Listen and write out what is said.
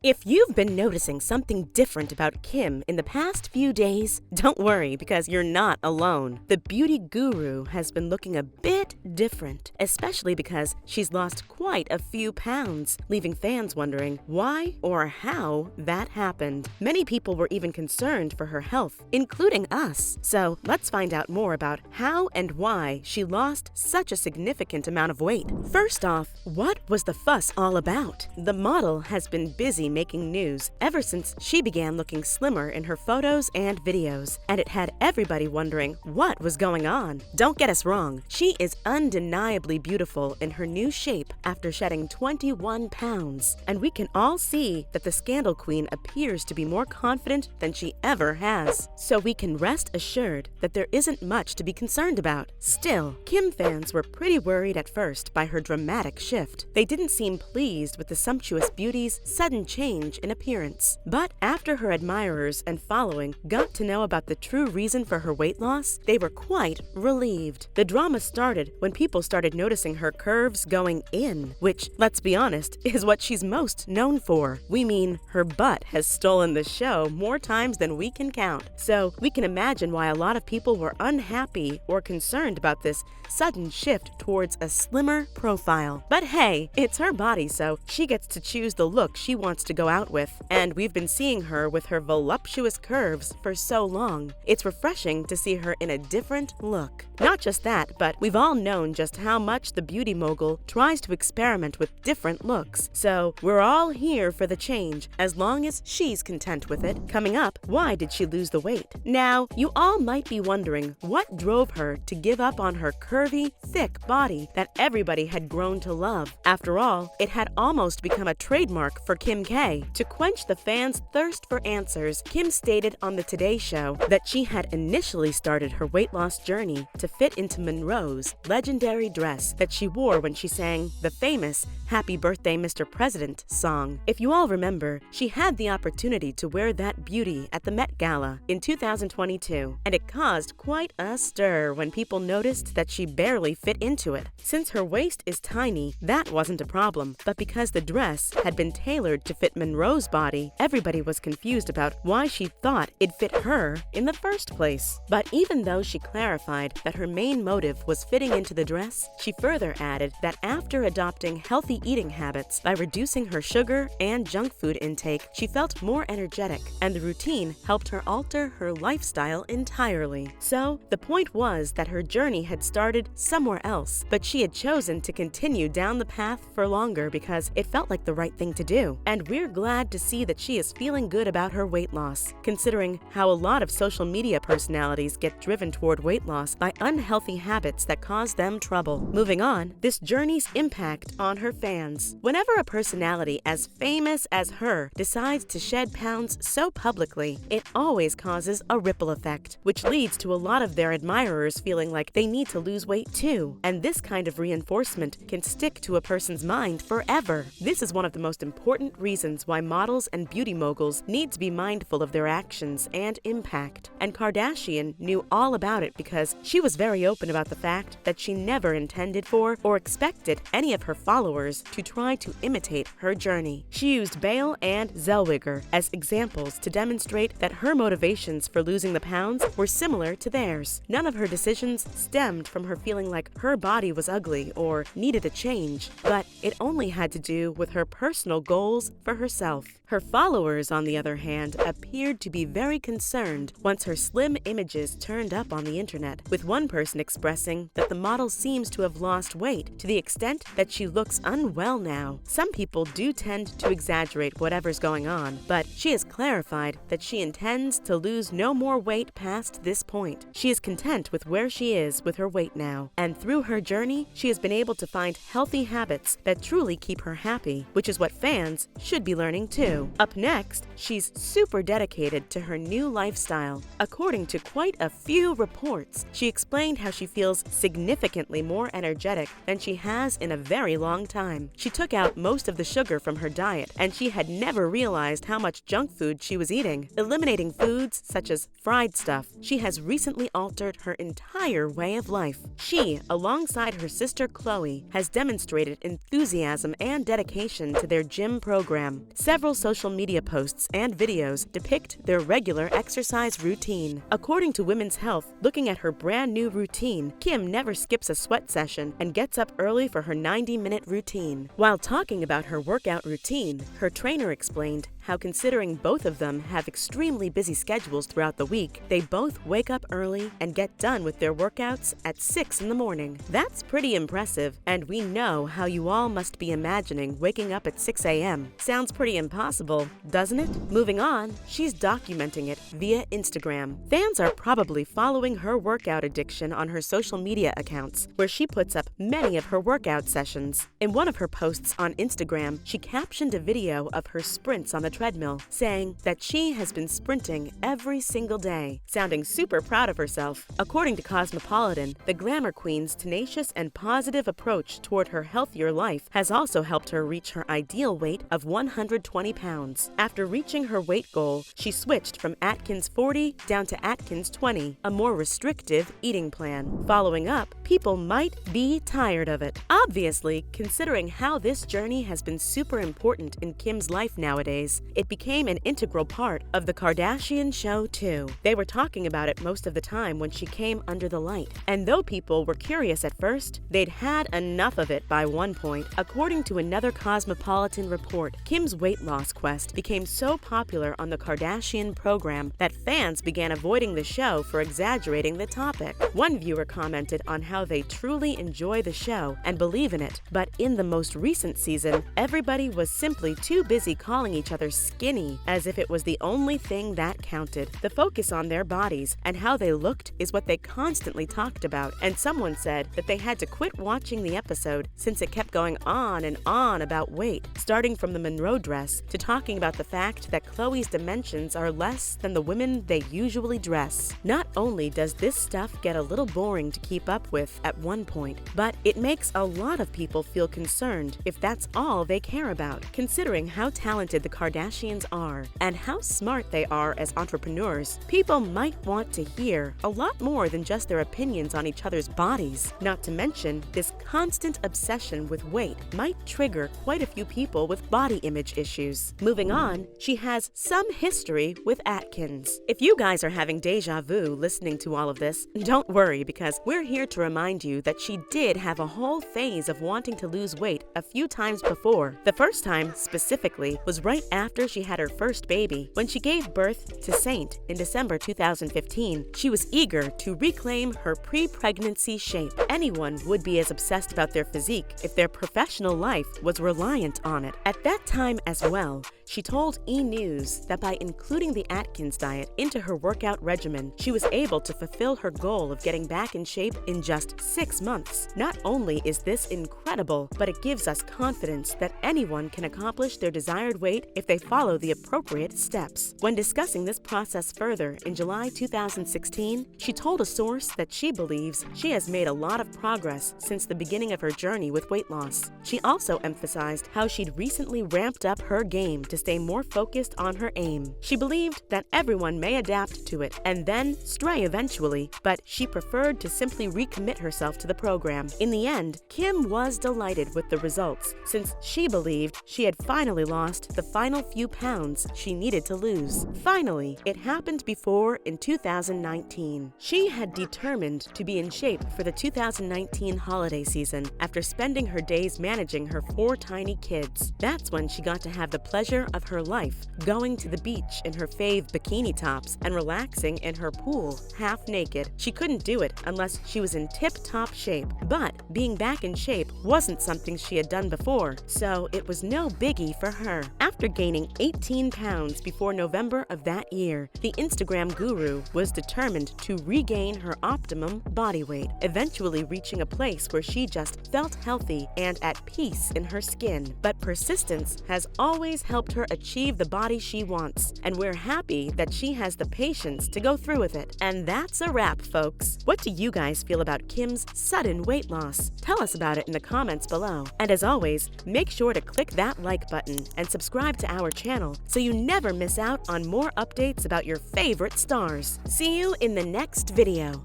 If you've been noticing something different about Kim in the past few days, don't worry because you're not alone. The beauty guru has been looking a bit different, especially because she's lost quite a few pounds, leaving fans wondering why or how that happened. Many people were even concerned for her health, including us. So let's find out more about how and why she lost such a significant amount of weight. First off, what was the fuss all about? The model has been busy making news ever since she began looking slimmer in her photos and videos, and it had everybody wondering what was going on. Don't get us wrong, she is undeniably beautiful in her new shape after shedding 21 pounds, and we can all see that the scandal queen appears to be more confident than she ever has. So we can rest assured that there isn't much to be concerned about. Still, Kim fans were pretty worried at first by her dramatic shift. They didn't seem pleased with the sumptuous beauty's sudden change in appearance. But after her admirers and following got to know about the true reason for her weight loss, they were quite relieved. The drama started when people started noticing her curves going in, which, let's be honest, is what she's most known for. We mean, her butt has stolen the show more times than we can count. So we can imagine why a lot of people were unhappy or concerned about this sudden shift towards a slimmer profile. But hey, it's her body, so she gets to choose the look she wants to go out with, and we've been seeing her with her voluptuous curves for so long. It's refreshing to see her in a different look. Not just that, but we've all known just how much the beauty mogul tries to experiment with different looks. So we're all here for the change, as long as she's content with it. Coming up, why did she lose the weight? Now, you all might be wondering what drove her to give up on her curvy, thick body that everybody had grown to love. After all, it had almost become a trademark for Kim K. To quench the fans' thirst for answers, Kim stated on the Today Show that she had initially started her weight loss journey to fit into Monroe's legendary dress that she wore when she sang the famous Happy Birthday, Mr. President song. If you all remember, she had the opportunity to wear that beauty at the Met Gala in 2022, and it caused quite a stir when people noticed that she barely fit into it. Since her waist is tiny, that wasn't a problem, but because the dress had been tailored to fit Monroe's body, everybody was confused about why she thought it fit her in the first place. But even though she clarified that her main motive was fitting into the dress, she further added that after adopting healthy eating habits by reducing her sugar and junk food intake, she felt more energetic, and the routine helped her alter her lifestyle entirely. So the point was that her journey had started somewhere else, but she had chosen to continue down the path for longer because it felt like the right thing to do. And we're glad to see that she is feeling good about her weight loss, considering how a lot of social media personalities get driven toward weight loss by unhealthy habits that cause them trouble. Moving on, this journey's impact on her fans. Whenever a personality as famous as her decides to shed pounds so publicly, it always causes a ripple effect, which leads to a lot of their admirers feeling like they need to lose weight too. And this kind of reinforcement can stick to a person's mind forever. This is one of the most important reasons why models and beauty moguls need to be mindful of their actions and impact. And Kardashian knew all about it because she was very open about the fact that she never intended for or expected any of her followers to try to imitate her journey. She used Bale and Zellweger as examples to demonstrate that her motivations for losing the pounds were similar to theirs. None of her decisions stemmed from her feeling like her body was ugly or needed a change, but it only had to do with her personal goals for herself. Her followers, on the other hand, appeared to be very concerned once her slim images turned up on the internet, with one person expressing that the model seems to have lost weight to the extent that she looks unwell now. Some people do tend to exaggerate whatever's going on, but she has clarified that she intends to lose no more weight past this point. She is content with where she is with her weight now, and through her journey, she has been able to find healthy habits that truly keep her happy, which is what fans should be learning too. Up next, she's super dedicated to her new lifestyle. According to quite a few reports, she explained how she feels significantly more energetic than she has in a very long time. She took out most of the sugar from her diet, and she had never realized how much junk food she was eating, eliminating foods such as fried stuff. She has recently altered her entire way of life. She, alongside her sister Chloe, has demonstrated enthusiasm and dedication to their gym program, Instagram. Several social media posts and videos depict their regular exercise routine. According to Women's Health, looking at her brand new routine, Kim never skips a sweat session and gets up early for her 90-minute routine. While talking about her workout routine, her trainer explained how, considering both of them have extremely busy schedules throughout the week, they both wake up early and get done with their workouts at 6 in the morning. That's pretty impressive, and we know how you all must be imagining waking up at 6 a.m. Sounds pretty impossible, doesn't it? Moving on, she's documenting it via Instagram. Fans are probably following her workout addiction on her social media accounts, where she puts up many of her workout sessions. In one of her posts on Instagram, she captioned a video of her sprints on the treadmill, saying that she has been sprinting every single day, sounding super proud of herself. According to Cosmopolitan, the glamour queen's tenacious and positive approach toward her healthier life has also helped her reach her ideal weight of 120 pounds. After reaching her weight goal, she switched from Atkins 40 down to Atkins 20, a more restrictive eating plan. Following up, people might be tired of it. Obviously, considering how this journey has been super important in Kim's life nowadays, it became an integral part of the Kardashian show too. They were talking about it most of the time when she came under the light. And though people were curious at first, they'd had enough of it by one point. According to another Cosmopolitan report, Kim's weight loss quest became so popular on the Kardashian program that fans began avoiding the show for exaggerating the topic. One viewer commented on how they truly enjoy the show and believe in it, but in the most recent season, everybody was simply too busy calling each other skinny, as if it was the only thing that counted. The focus on their bodies and how they looked is what they constantly talked about, and someone said that they had to quit watching the episode since it kept going on and on about weight, starting from the Monroe dress to talking about the fact that Khloe's dimensions are less than the women they usually dress. Not only does this stuff get a little boring to keep up with at one point, but it makes a lot of people feel concerned if that's all they care about, considering how talented the Kardashians are and how smart they are as entrepreneurs. People might want to hear a lot more than just their opinions on each other's bodies. Not to mention, this constant obsession with weight might trigger quite a few people with body image issues. Moving on, she has some history with Atkins. If you guys are having deja vu listening to all of this, don't worry, because we're here to remind you that she did have a whole phase of wanting to lose weight a few times before. The first time, specifically, was right after she had her first baby. When she gave birth to Saint in December 2015, she was eager to reclaim her pre-pregnancy shape. Anyone would be as obsessed about their physique if their professional life was reliant on it. At that time as well, she told E! News that by including the Atkins diet into her workout regimen, she was able to fulfill her goal of getting back in shape in just 6 months. Not only is this incredible, but it gives us confidence that anyone can accomplish their desired weight if they follow the appropriate steps. When discussing this process further in July 2016, she told a source that she believes she has made a lot of progress since the beginning of her journey with weight loss. She also emphasized how she'd recently ramped up her game to stay more focused on her aim. She believed that everyone may adapt to it and then stray eventually, but she preferred to simply recommit herself to the program. In the end, Kim was delighted with the results, since she believed she had finally lost the final few pounds she needed to lose. Finally, it happened before in 2019. She had determined to be in shape for the 2019 holiday season after spending her days managing her 4 tiny kids. That's when she got to have the pleasure of her life, going to the beach in her fave bikini tops and relaxing in her pool, half naked. She couldn't do it unless she was in tip-top shape, but being back in shape wasn't something she had done before, so it was no biggie for her. After gaining 18 pounds before November of that year, the Instagram guru was determined to regain her optimum body weight, eventually reaching a place where she just felt healthy and at peace in her skin. But persistence has always helped her achieve the body she wants, and we're happy that she has the patience to go through with it. And that's a wrap, folks. What do you guys feel about Kim's sudden weight loss? Tell us about it in the comments below. And as always, make sure to click that like button and subscribe to our channel so you never miss out on more updates about your favorite stars. See you in the next video.